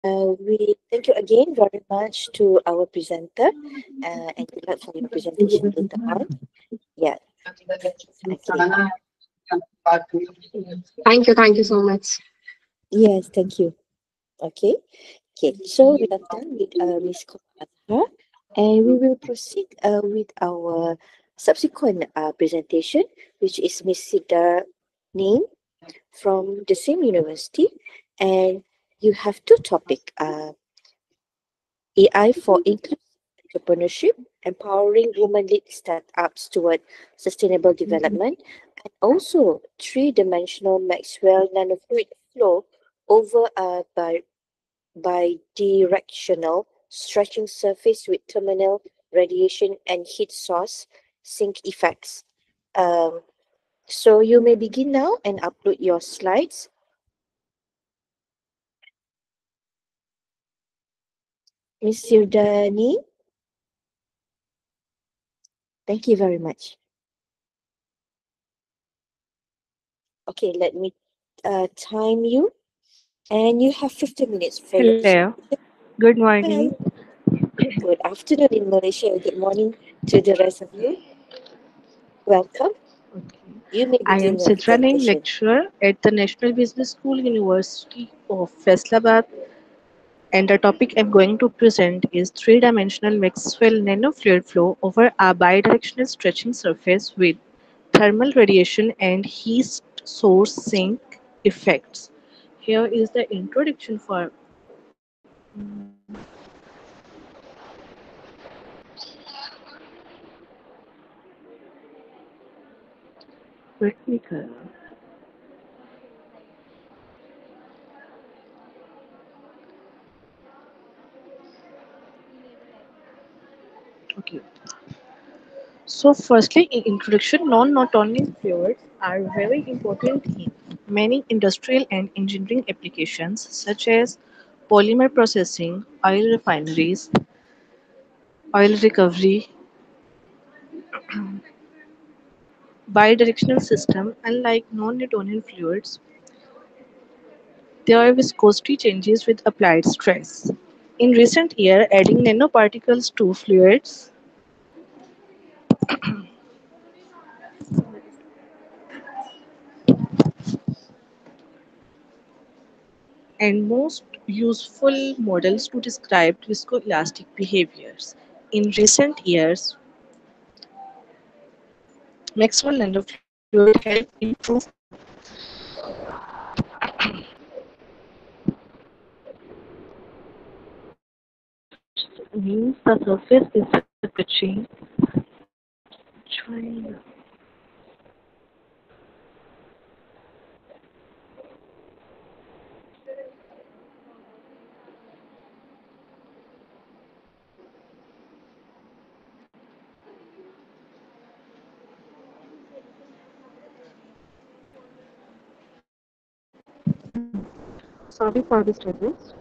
We thank you again very much to our presenter, and good luck for your presentation later on. Yeah, okay. Thank you so much. Yes, thank you. Okay. Okay, so we are done with Miss Komatha, and we will proceed with our subsequent presentation, which is Miss Sida Ning from the same university. And you have two topic, AI for inclusive entrepreneurship, empowering women-led startups toward sustainable development, and also three-dimensional Maxwell nanofluid flow over bidirectional stretching surface with terminal radiation and heat source sink effects. Um, so you may begin now and upload your slides. Ms. Sirdani, thank you very much. Okay, let me time you. And you have 15 minutes for your Hello, presentation. good morning. Hi. Good afternoon in Malaysia and good morning to the rest of you. Welcome. Okay. You may I am begin your Sidra Naim, presentation. lecturer at the National Business School, University of Faisalabad, and the topic I'm going to present is three-dimensional Maxwell nanofluid flow over a bidirectional stretching surface with thermal radiation and heat source sink effects. Here is the introduction for technical. Okay. So, firstly, in introduction, non-Newtonian fluids are very important in many industrial and engineering applications, such as polymer processing, oil refineries, oil recovery, bidirectional system. Unlike non-Newtonian fluids, their viscosity changes with applied stress. In recent years, adding nanoparticles to fluids and most useful models to describe viscoelastic behaviors. In recent years, Maxwell nanofluid help improve means the surface is stretching. China. Sorry for disturbance.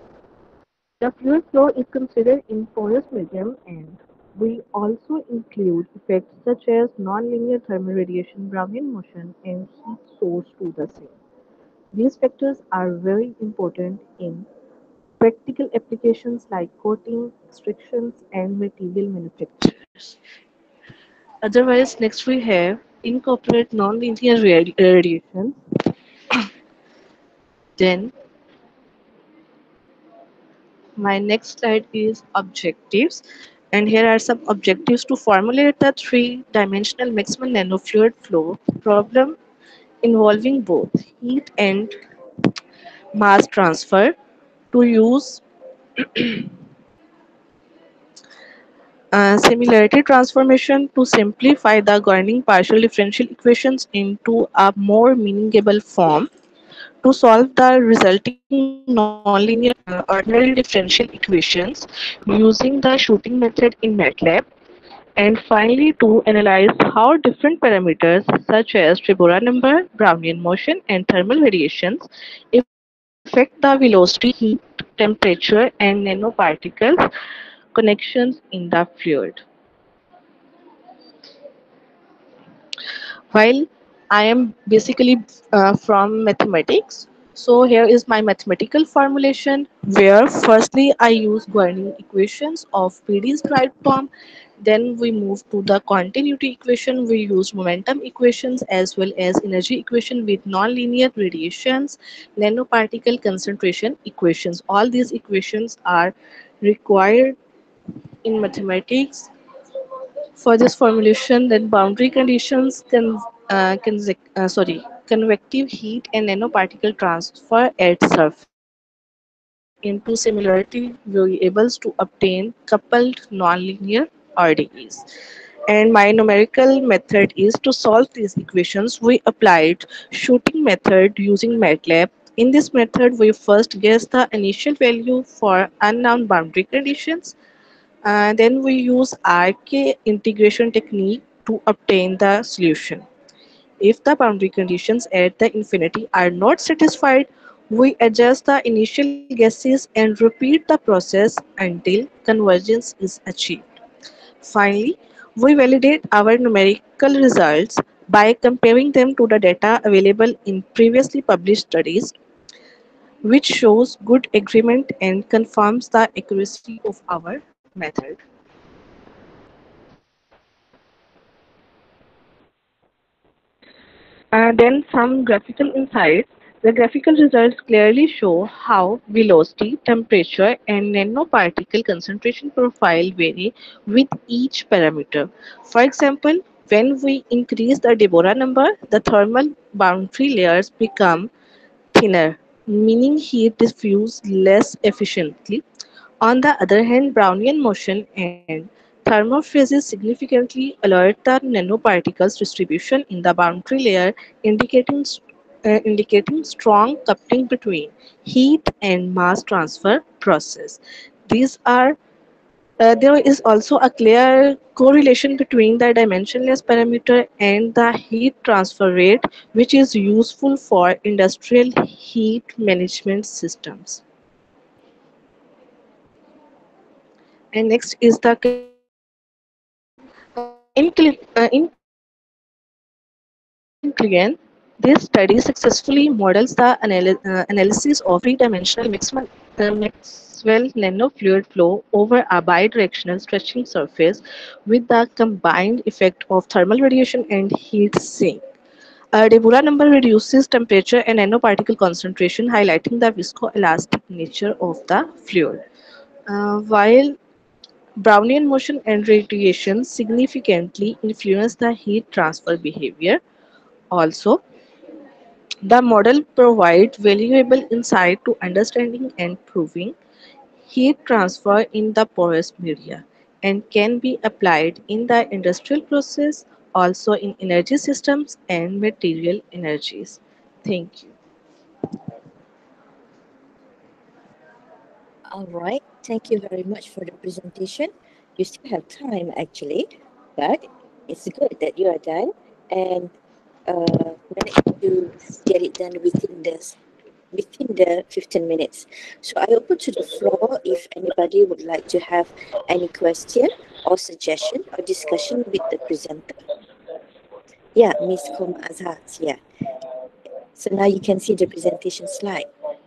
The fluid flow is considered in porous medium and we also include effects such as nonlinear thermal radiation, Brownian motion, and heat source to the same. These factors are very important in practical applications like coating, extractions, and material manufacturers. Otherwise, next we have incorporate nonlinear radiation. Then my next slide is objectives. And here are some objectives to formulate the three-dimensional maximum nanofluid flow problem involving both heat and mass transfer to use similarity transformation to simplify the governing partial differential equations into a more meaningable form to solve the resulting nonlinear ordinary differential equations using the shooting method in MATLAB, and finally to analyze how different parameters such as Tribora number, Brownian motion, and thermal radiations affect the velocity, heat, temperature, and nanoparticles connections in the fluid. While I am basically from mathematics, So here is my mathematical formulation where firstly I use Guardian equations of PD's derived form. Then we move to the continuity equation. We use momentum equations as well as energy equation with nonlinear radiations, nanoparticle concentration equations. All these equations are required in mathematics. For this formulation, then boundary conditions convective heat and nanoparticle transfer at surface convert into similarity variables to obtain coupled nonlinear RDEs. And my numerical method is to solve these equations. We applied shooting method using MATLAB. In this method, we first guess the initial value for unknown boundary conditions, and then we use RK integration technique to obtain the solution. If the boundary conditions at the infinity are not satisfied, we adjust the initial guesses and repeat the process until convergence is achieved. Finally, we validate our numerical results by comparing them to the data available in previously published studies, which shows good agreement and confirms the accuracy of our method. Then some graphical insights. The graphical results clearly show how velocity, temperature, and nanoparticle concentration profile vary with each parameter. For example, when we increase the Deborah number, the thermal boundary layers become thinner, meaning heat diffuse less efficiently. On the other hand, Brownian motion and thermophrases significantly alert the nanoparticles distribution in the boundary layer, indicating strong coupling between heat and mass transfer process. These are There is also a clear correlation between the dimensionless parameter and the heat transfer rate, which is useful for industrial heat management systems. And next is the conclusion. In conclusion, this study successfully models the analysis of three-dimensional Maxwell nanofluid flow over a bidirectional stretching surface with the combined effect of thermal radiation and heat sink. Deborah number reduces temperature and nanoparticle concentration, highlighting the viscoelastic nature of the fluid. While Brownian motion and radiation significantly influence the heat transfer behavior. Also, the model provides valuable insight to understanding and proving heat transfer in the porous media and can be applied in the industrial process, also in energy systems and material energies. Thank you. All right. Thank you very much for the presentation. You still have time actually, but it's good that you are done and managed to get it done within the 15 minutes. So I open to the floor if anybody would like to have any question or suggestion or discussion with the presenter. Yeah, Miss Koma Azhat. Yeah. So now you can see the presentation slide.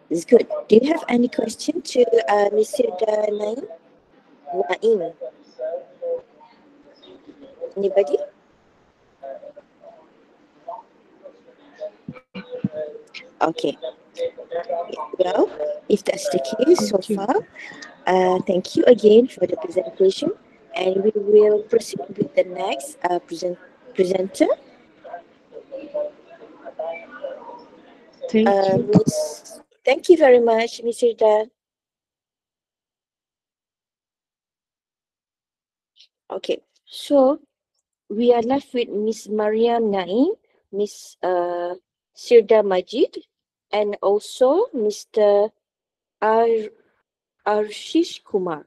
It's good. Do you have any question to Mr. Naim? Naim? Anybody? Okay. Well, if that's the case so Thank you. far, thank you again for the presentation, and we will proceed with the next presenter, Thank you. Miss. Thank you very much, Miss Rida. Okay, so we are left with Miss Mariam Naim, Miss Sirda Majid, and also Mr. Ar- Arshish Kumar.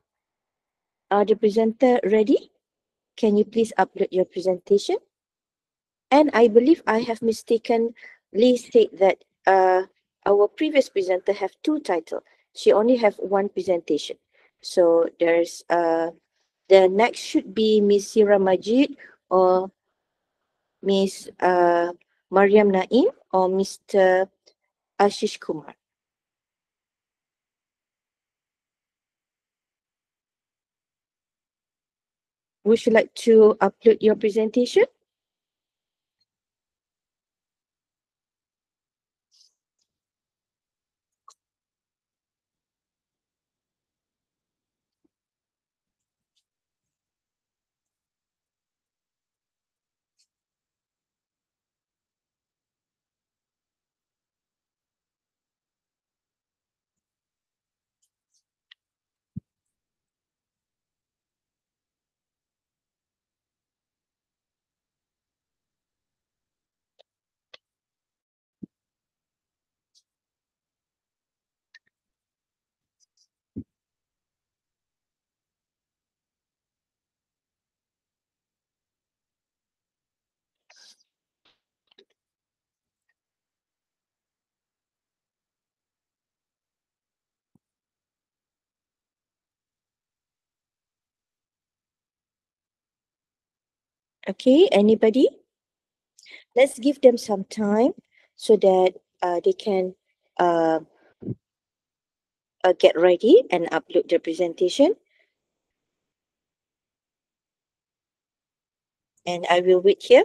Are the presenter ready? Can you please upload your presentation? And I believe I have mistakenly said that our previous presenter have two titles. She only have one presentation. So there's the next should be Miss Sira Majid or Miss Mariam Naim or Mr. Ashish Kumar. Would you like to upload your presentation? Okay, anybody? Let's give them some time so that they can uh, get ready and upload their presentation. And I will wait here.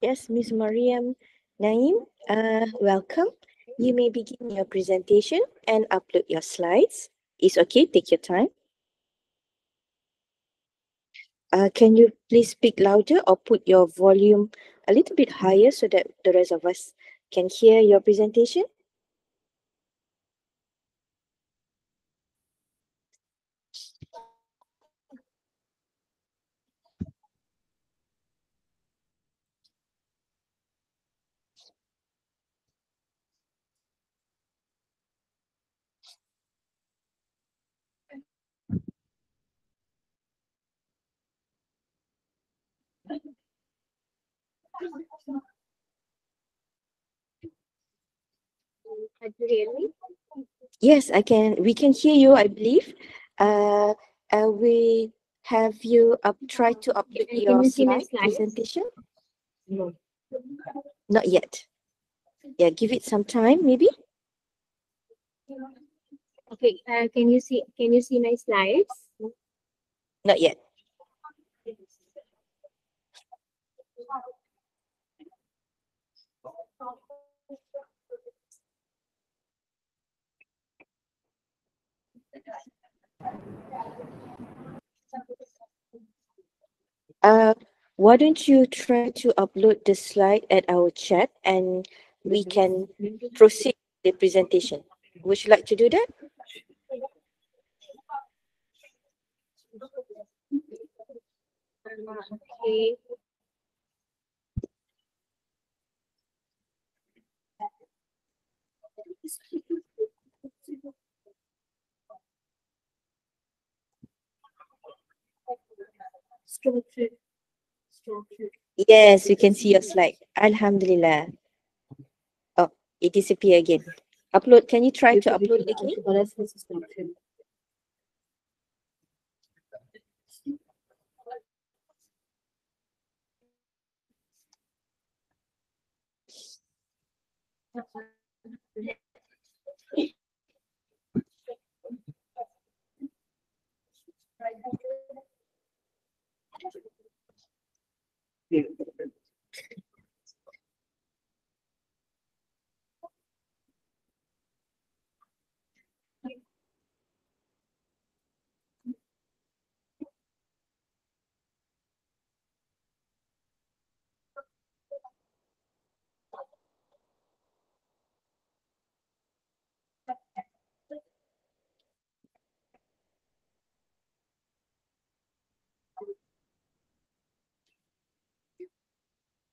Yes, Miss Mariam Naim, welcome. You may begin your presentation and upload your slides. It's okay, take your time. Can you please speak louder or put your volume a little bit higher so that the rest of us can hear your presentation? Can you hear me? Yes, I can. We can hear you, I believe. Uh, we have you try to upload Can your you see my slide slides? presentation? No. Not yet. Yeah, give it some time, maybe. Okay. Can you see? Can you see my slides? Not yet. Uh, why don't you try to upload the slide at our chat and we can proceed the presentation. Would you like to do that? Okay. Structure. Structure. Yes, we can see your slide. Alhamdulillah. Oh, it disappeared again. Upload. Can you try to upload it again?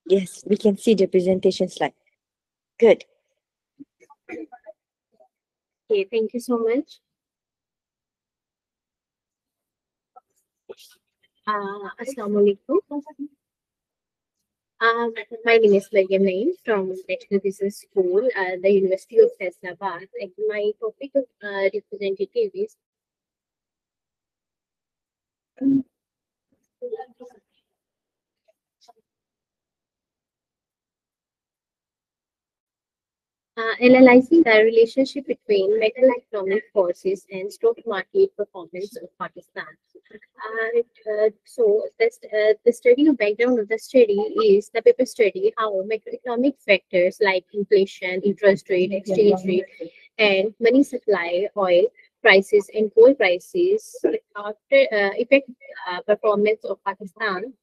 Yes, we can see the presentation slide. Good. Okay. Thank you so much. Assalamu alaikum. My name is Mariam Naeem from National Business School at the University of Faisalabad. And my topic of representative is analyzing the relationship between macroeconomic forces and stock market performance of Pakistan. The study of background of the study is the paper study how macroeconomic factors like inflation, interest rate, exchange rate, and money supply, oil prices, and coal prices after affect performance of Pakistan.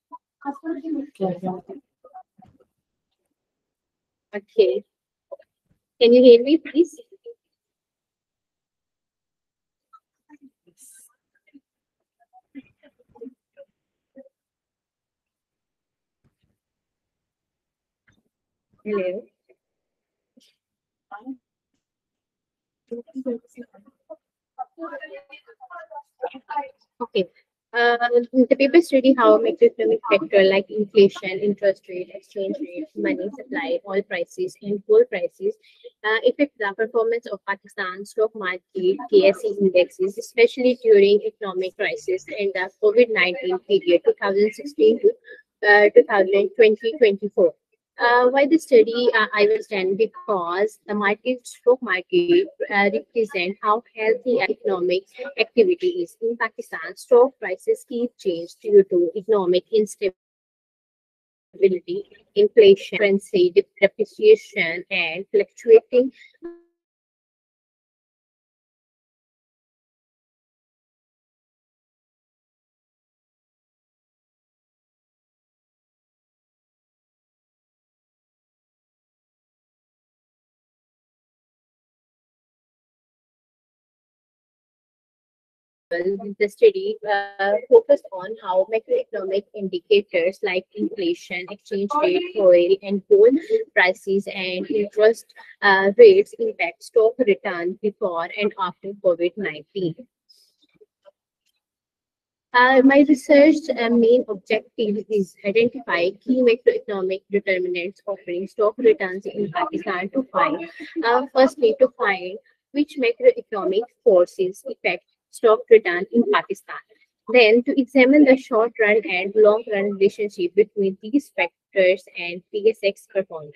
Okay, can you hear me, please? Hello. Okay. The paper study how macroeconomic factor like inflation, interest rate, exchange rate, money supply, oil prices, and coal prices affect the performance of Pakistan stock market KSE indexes, especially during economic crisis and the COVID-19 period 2016 to 2020-24. Why the study I will stand because the market stock market represent how healthy economic activity is in Pakistan. Stock prices keep change due to economic instability, inflation, currency depreciation, and fluctuating market conditions. The study focused on how macroeconomic indicators like inflation, exchange rate, oil, and coal prices and interest rates impact stock return before and after COVID-19. My research main objective is identify key macroeconomic determinants offering stock returns in Pakistan to find, firstly, to find which macroeconomic forces affect stock return in Pakistan. Then to examine the short run and long run relationship between these factors and PSX performance.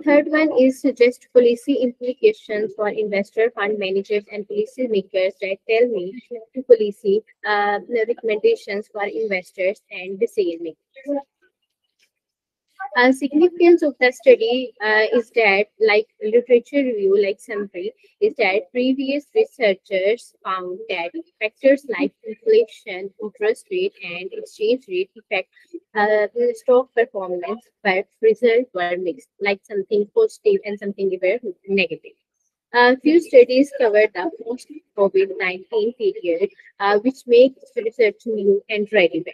Third one is suggest policy implications for investor, fund managers, and policy makers that tell me to policy recommendations for investors and decision makers. Significance of the study is that, like literature review, like summary, is that previous researchers found that factors like inflation, interest rate, and exchange rate affect the stock performance, but results were mixed, like something positive and something were negative. A few studies covered the post-COVID-19 period, which makes research new and relevant.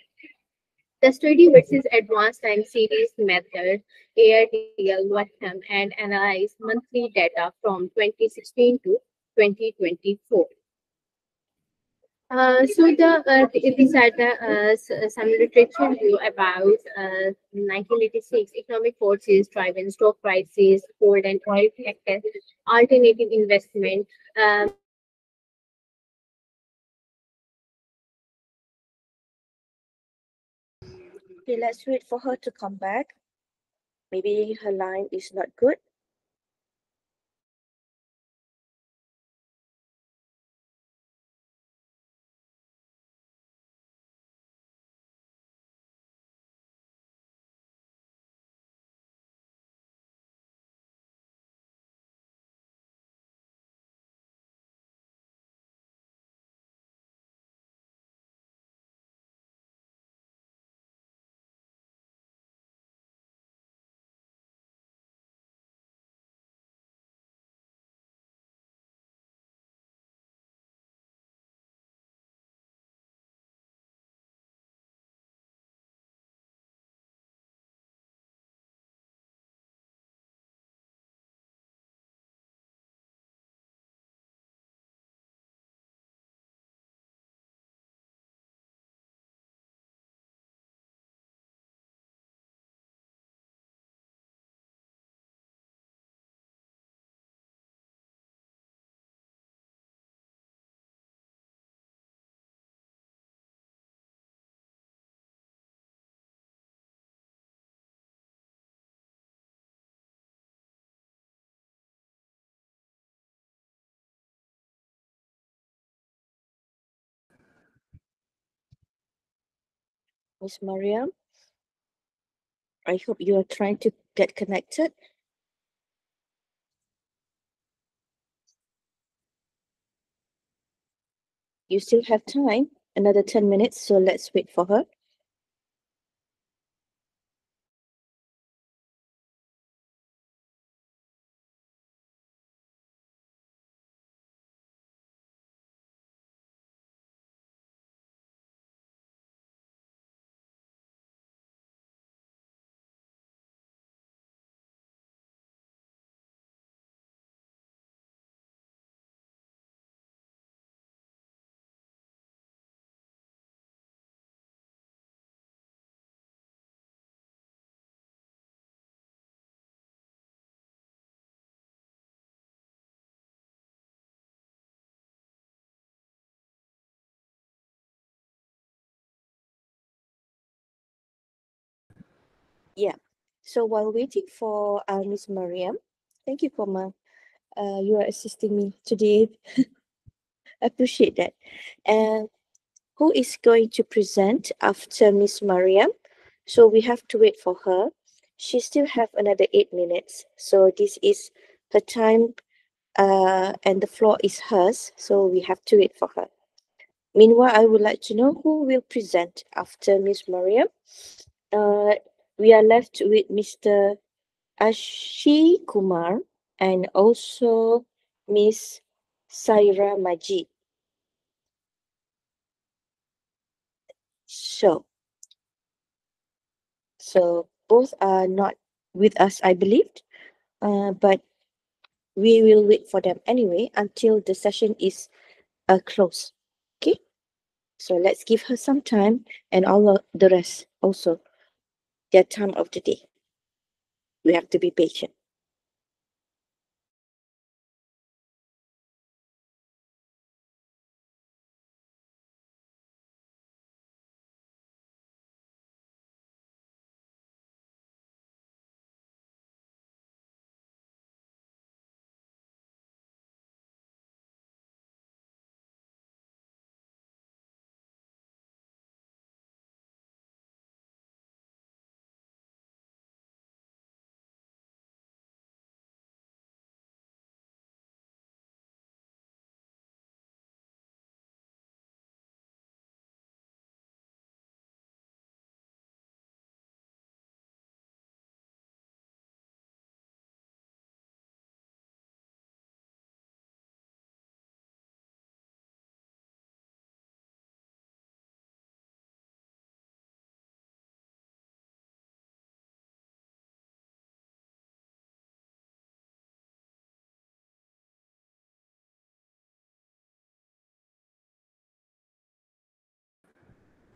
The study versus advanced time series method, ARDL, Whatham, and analyzed monthly data from 2016 to 2024. These are some literature review about 1986 economic forces driving stock prices, gold and oil factors, alternative investment, market forces, and Okay, let's wait for her to come back. Maybe her line is not good. Miss Mariam, I hope you are trying to get connected. You still have time, another 10 minutes, so let's wait for her. Yeah. So while waiting for Miss Mariam, thank you, Koma. You are assisting me today. Appreciate that. And who is going to present after Miss Mariam? So we have to wait for her. She still have another 8 minutes. So this is her time, and the floor is hers. So we have to wait for her. Meanwhile, I would like to know who will present after Miss Mariam. Uh, we are left with Mr. Ashi Kumar and also Miss Saira Majid. So, so both are not with us, I believe, but we will wait for them anyway until the session is closed. Okay. So let's give her some time and all the rest also, their time of the day. We have to be patient.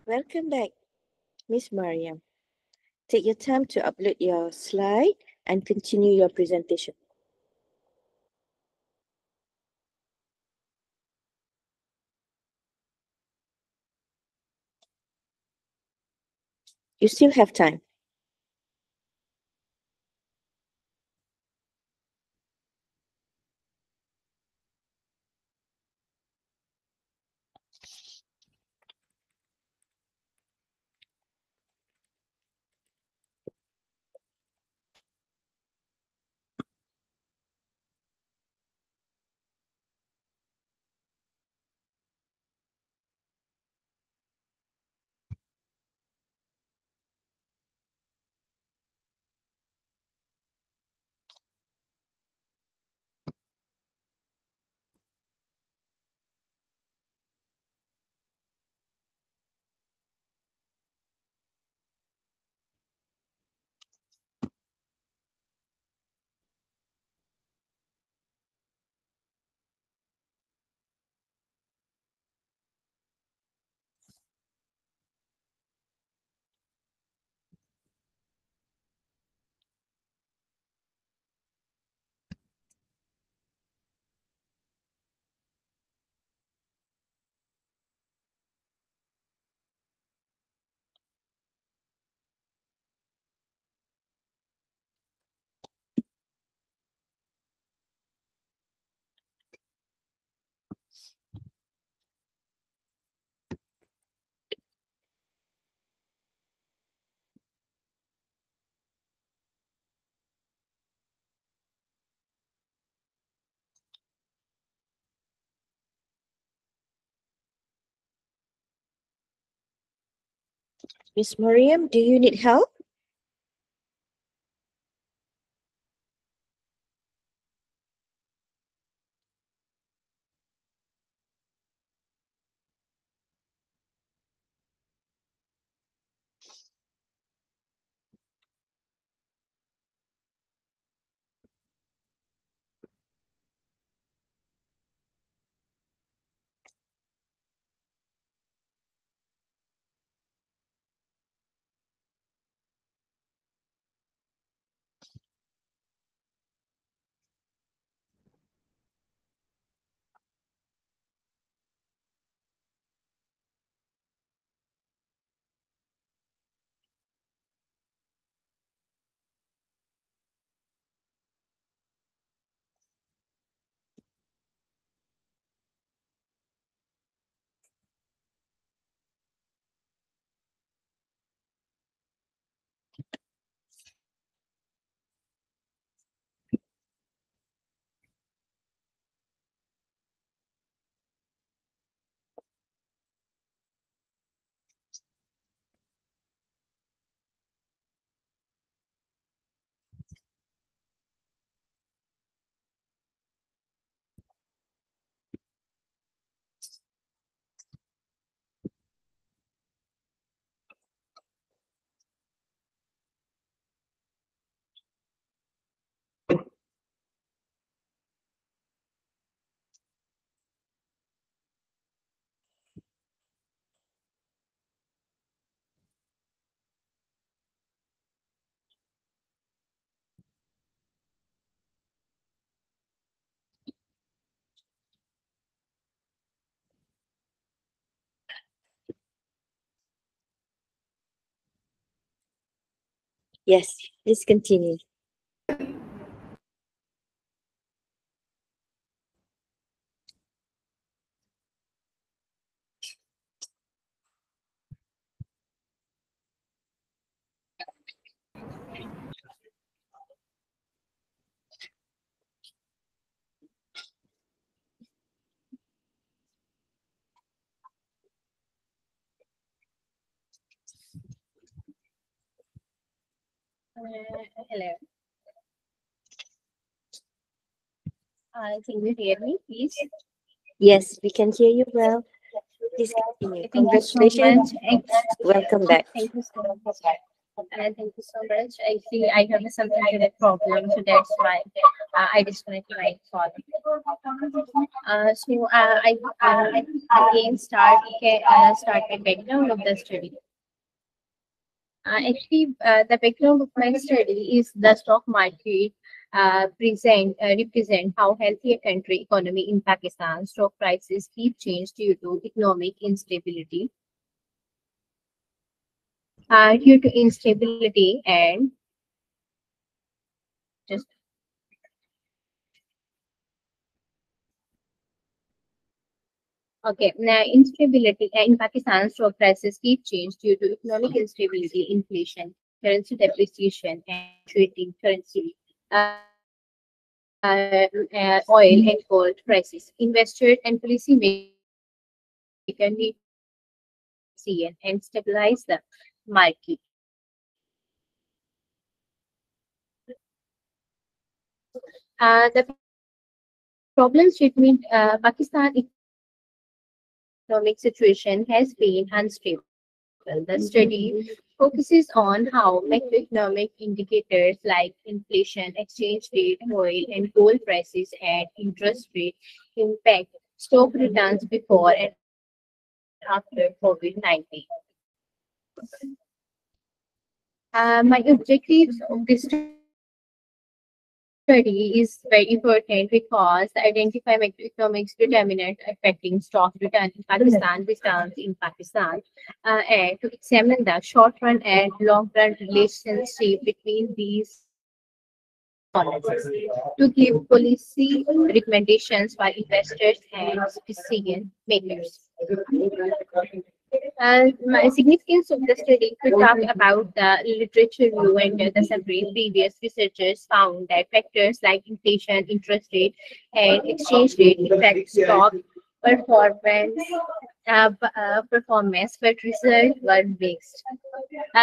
Welcome back, Miss Mariam. Take your time to upload your slide and continue your presentation. You still have time. Miss Mariam, do you need help? Yes, please continue. Hello. Can you hear me, please? Yes, we can hear you well. Please continue. Okay, thank you so much. Congratulations. Welcome back. Thank you so much. Thank you so much. Actually, I have some internet problem, so that's why I disconnected my call. I again start the background of the study. The background of my study is the stock market represent how healthy a country economy in Pakistan. Stock prices keep change due to economic instability, and just okay. Now, instability in Pakistan, stock prices keep change due to economic instability, inflation, currency depreciation, and fluctuating currency. Oil and gold prices. Investors and policymakers need to stabilize the market. The problem statement Pakistan economic situation has been unstable. The study focuses on how macroeconomic indicators like inflation, exchange rate, oil and gold prices, and interest rate impact stock returns before and after COVID-19. My objectives of this study is very important because they identify macroeconomics determinant affecting stock return in returns in Pakistan, and to examine the short run and long run relationship between these policies, to give policy recommendations for investors and decision makers. My significance of the study could talk about the literature review and the summary. Previous researchers found that factors like inflation, interest rate, and exchange rate affect stock performance, but results were mixed.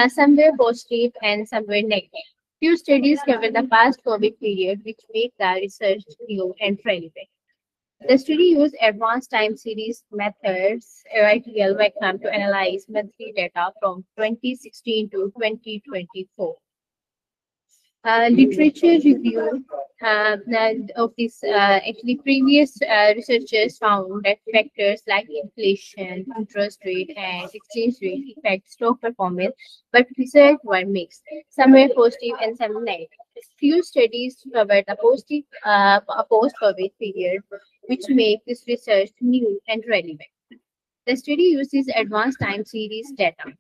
Some were positive and some were negative. Few studies cover the past COVID period, which make the research new and relevant. The study used advanced time series methods, AITL vector, to analyze monthly data from 2016 to 2024. Literature review of this actually previous researchers found that factors like inflation, interest rate, and exchange rate affect stock performance, but results were mixed. Some were positive and some negative. Few studies covered the positive post-COVID period, which make this research new and relevant. The study uses advanced time series data.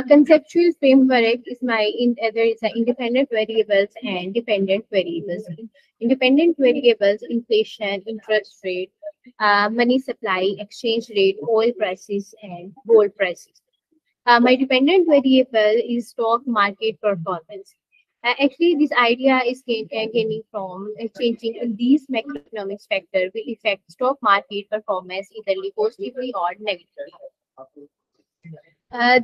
Conceptual framework is there is independent variables and dependent variables. Independent variables: inflation, interest rate, money supply, exchange rate, oil prices, and gold prices. My dependent variable is stock market performance. Actually, this idea is gaining from changing in these macroeconomic factors will affect stock market performance either positively or negatively.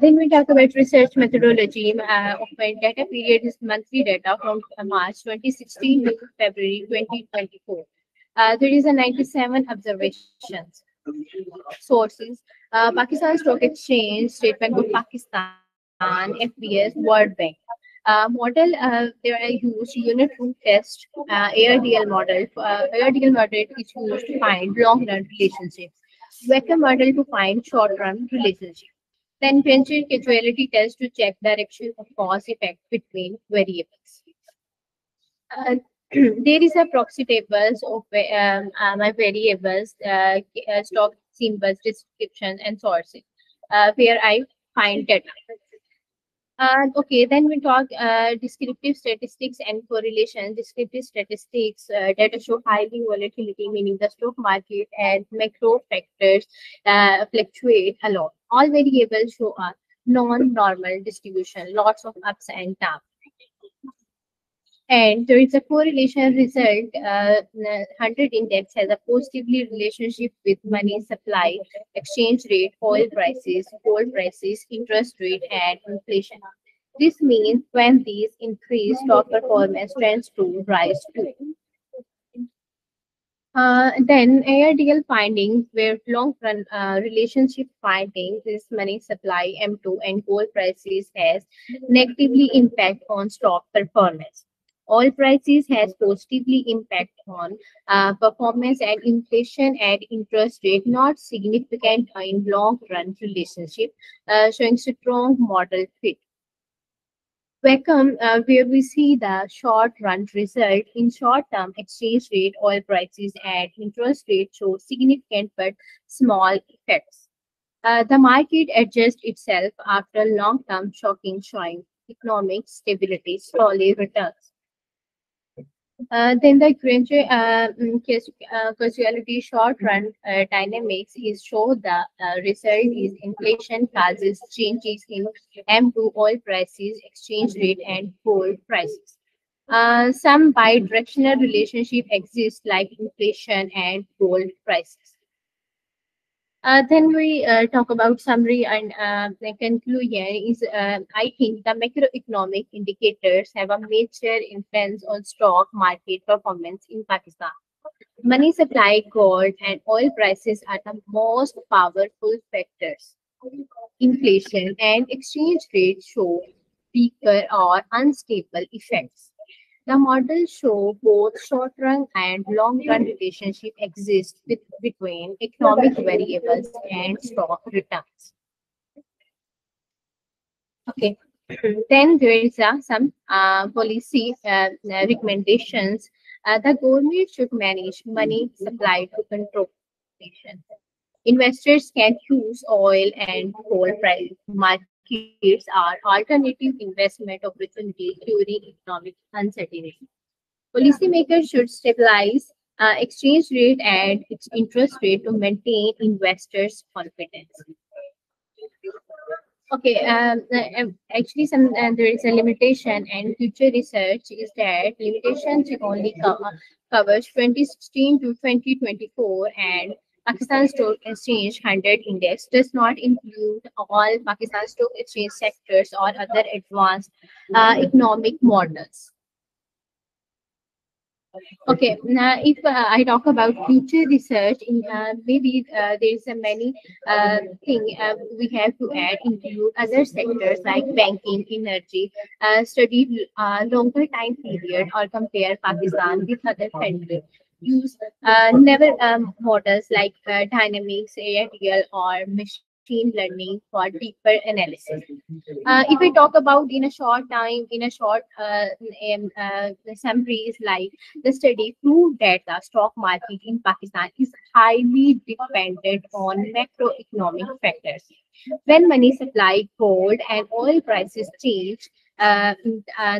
Then we talk about research methodology. Of my data period is monthly data from March 2016 to February 2024. There is a 97 observations. Sources: Pakistan Stock Exchange, State Bank of Pakistan, FBS, World Bank. Model There are used unit root test, ARDL model. ARDL model is used to find long run relationships. Vector model to find short run relationships. Then pension causality test to check direction of cause effect between variables. Uh, there is a proxy tables of my variables, stock symbols, description, and sourcing, where I find data. Okay, then we talk descriptive statistics and correlation. Descriptive statistics data show highly volatility, meaning the stock market and macro factors fluctuate a lot. All variables show a non-normal distribution, lots of ups and downs. And there is a correlation result. 100 index has a positively relationship with money supply, exchange rate, oil prices, gold prices, interest rate, and inflation. This means when these increase, stock performance tends to rise too. Then ARDL findings where long-run relationship findings is money supply M2 and gold prices has negatively impact on stock performance. Oil prices has positively impact on performance and inflation and interest rate not significant in long-run relationship, showing strong model fit. Wacom, where we see the short run result in short term exchange rate, oil prices, and interest rate show significant but small effects. The market adjusts itself after long term shocking showing economic stability, slowly returns. Then the causality short run dynamics is show the result is inflation causes changes in M2 oil prices, exchange rate, and gold prices. Some bidirectional relationship exists like inflation and gold prices. Then we talk about summary and the conclusion is I think the macroeconomic indicators have a major influence on stock market performance in Pakistan. Money supply, gold, and oil prices are the most powerful factors. Inflation and exchange rate show weaker or unstable effects. The models show both short-run and long-run relationship exist between economic variables and stock returns. Okay. Then there is some policy recommendations. The government should manage money supply to control inflation. Investors can use oil and coal price markets are alternative investment opportunities during economic uncertainty. Policymakers should stabilize exchange rate and its interest rate to maintain investors' confidence. Okay, actually, there is a limitation, and future research is that limitations only covers 2016 to 2024, and Pakistan Stock Exchange 100 Index does not include all Pakistan Stock Exchange sectors or other advanced economic models. Okay, now if I talk about future research, in maybe there's a many thing we have to add into other sectors like banking, energy, study longer time period or compare Pakistan with other countries. Use never models like dynamics, AITL, or machine learning for deeper analysis. If I talk about in a short time, in a short the summary is like the study proved that the stock market in Pakistan is highly dependent on macroeconomic factors. When money supply, gold, and oil prices change, the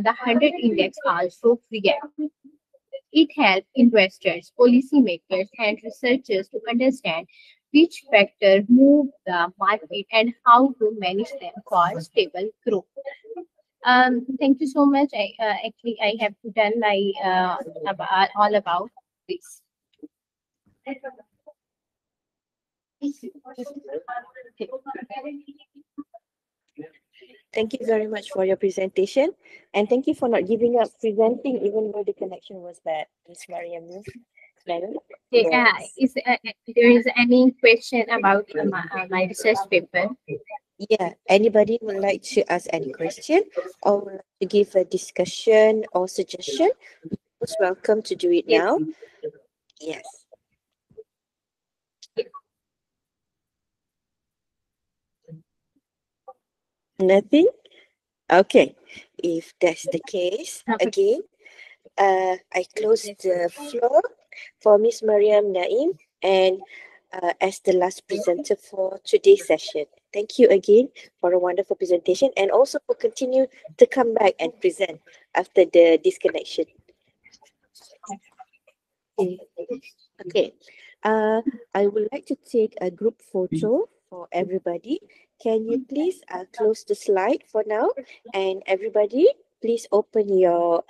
100 index also react. It helps investors, policymakers, and researchers to understand which factor move the market and how to manage them for stable growth. Thank you so much. Actually, I have done my all about this. Thank you very much for your presentation, and thank you for not giving up presenting even though the connection was bad, Miss Mariam. Madam? Okay, Yes. is there is any question about my research paper? Yeah. Anybody would like to ask any question or would like to give a discussion or suggestion? Most welcome to do it Yes. now. Yes. Nothing? Okay. If that's the case, Okay. again, I close the floor for Miss Mariam Naim, and as the last presenter for today's session. Thank you again for a wonderful presentation and also for continue to come back and present after the disconnection. Okay. Okay. Uh, I would like to take a group photo for everybody. Can you please close the slide for now? And everybody, please open your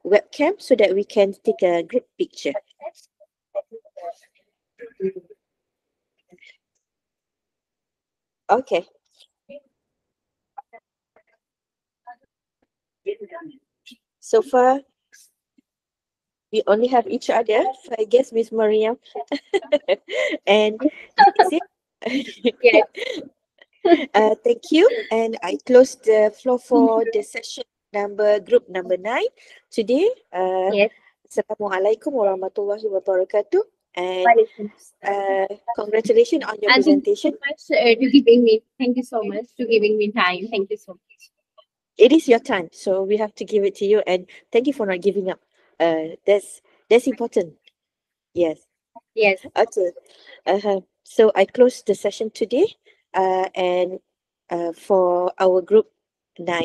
webcam so that we can take a group picture. Okay. So far, we only have each other. So I guess Miss Mariam. And that's it. Yes, Thank you. And I close the floor for the session number, group number 9 today. yes. Assalamualaikum warahmatullahi wabarakatuh. And congratulations on your And thank you so presentation. much to giving me. Thank you so much to giving me time. Thank you so much. It is your time, so we have to give it to you. And thank you for not giving up. That's important. Yes. Yes, Okay. So I close the session today. And for our group 9.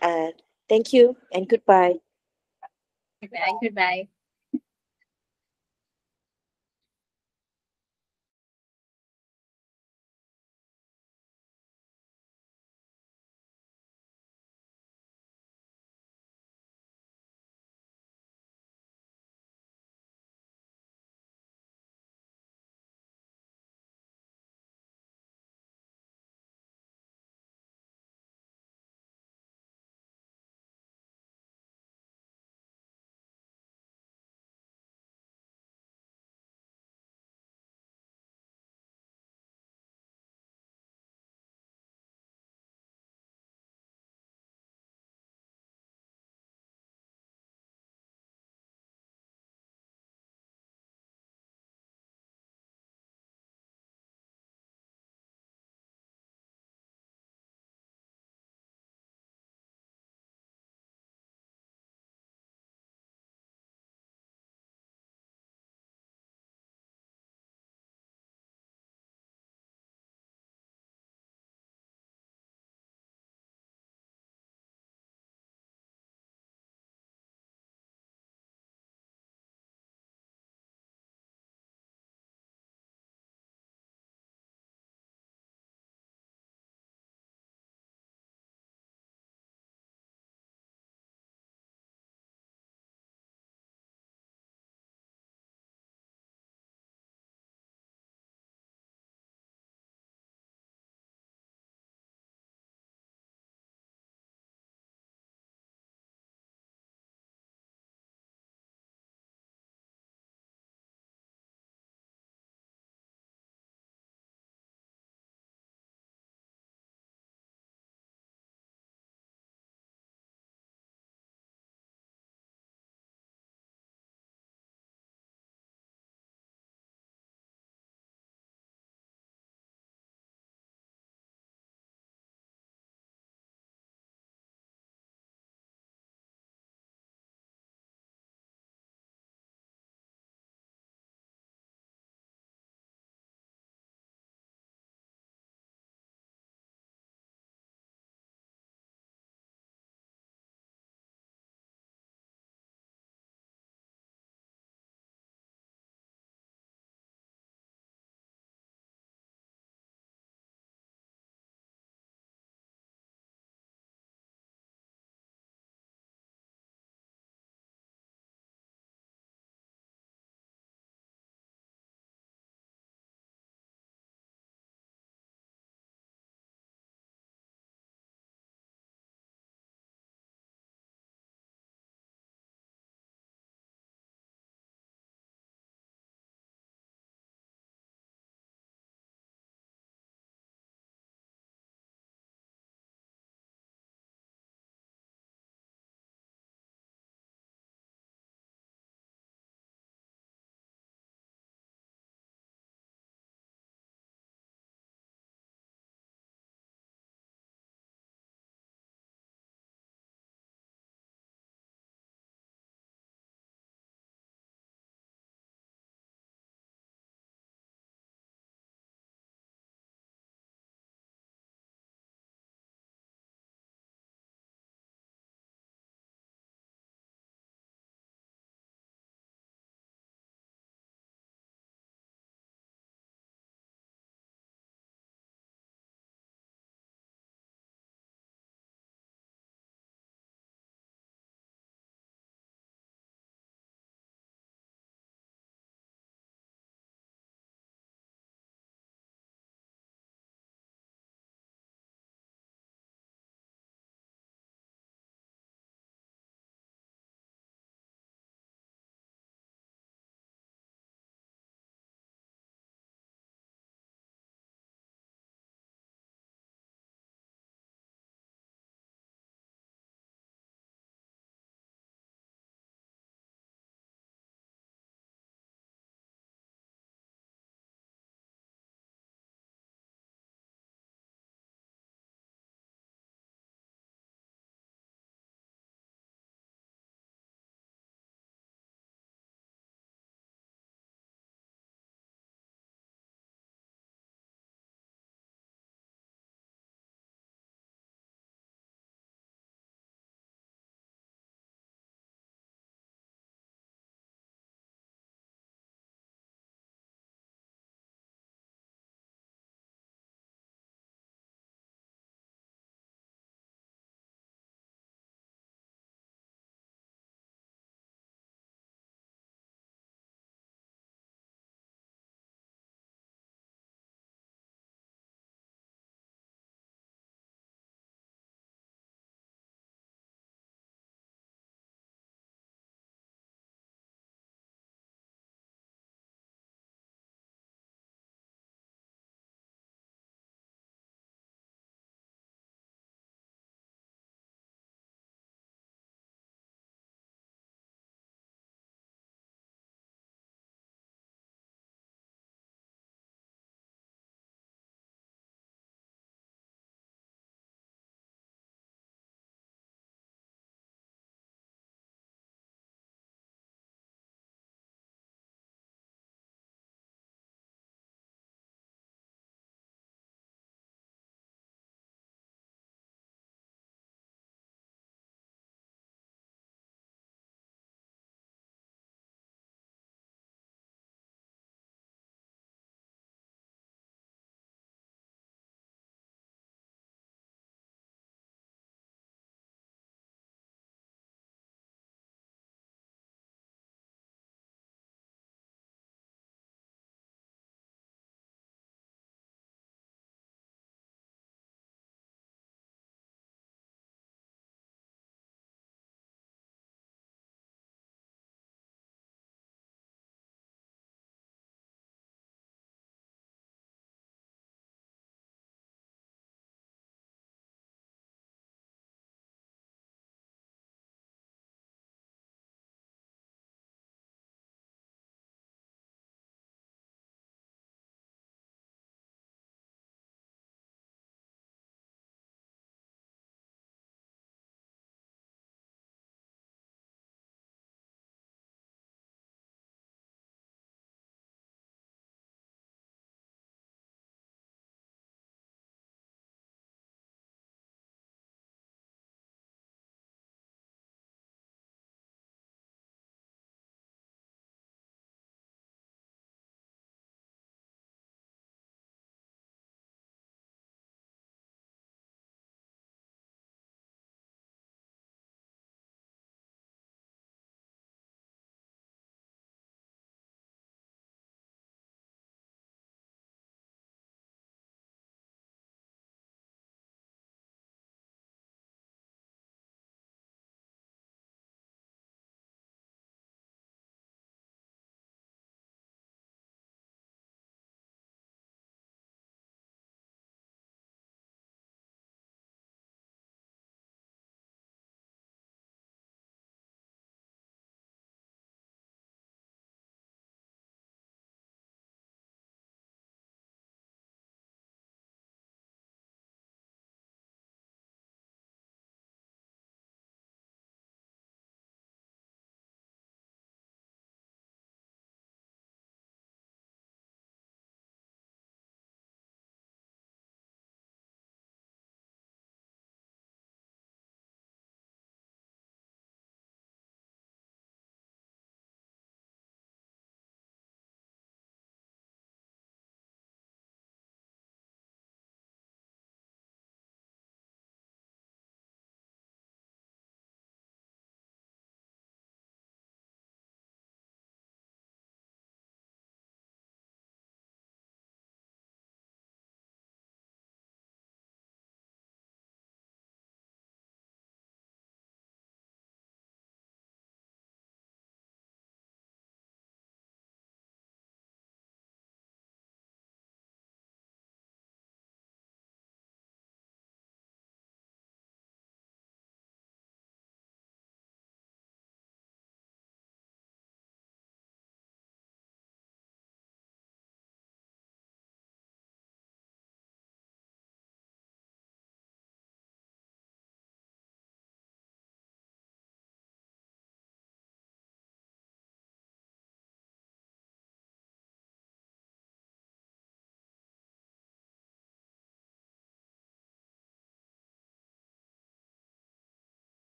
Uh, Thank you and goodbye. goodbye. Goodbye.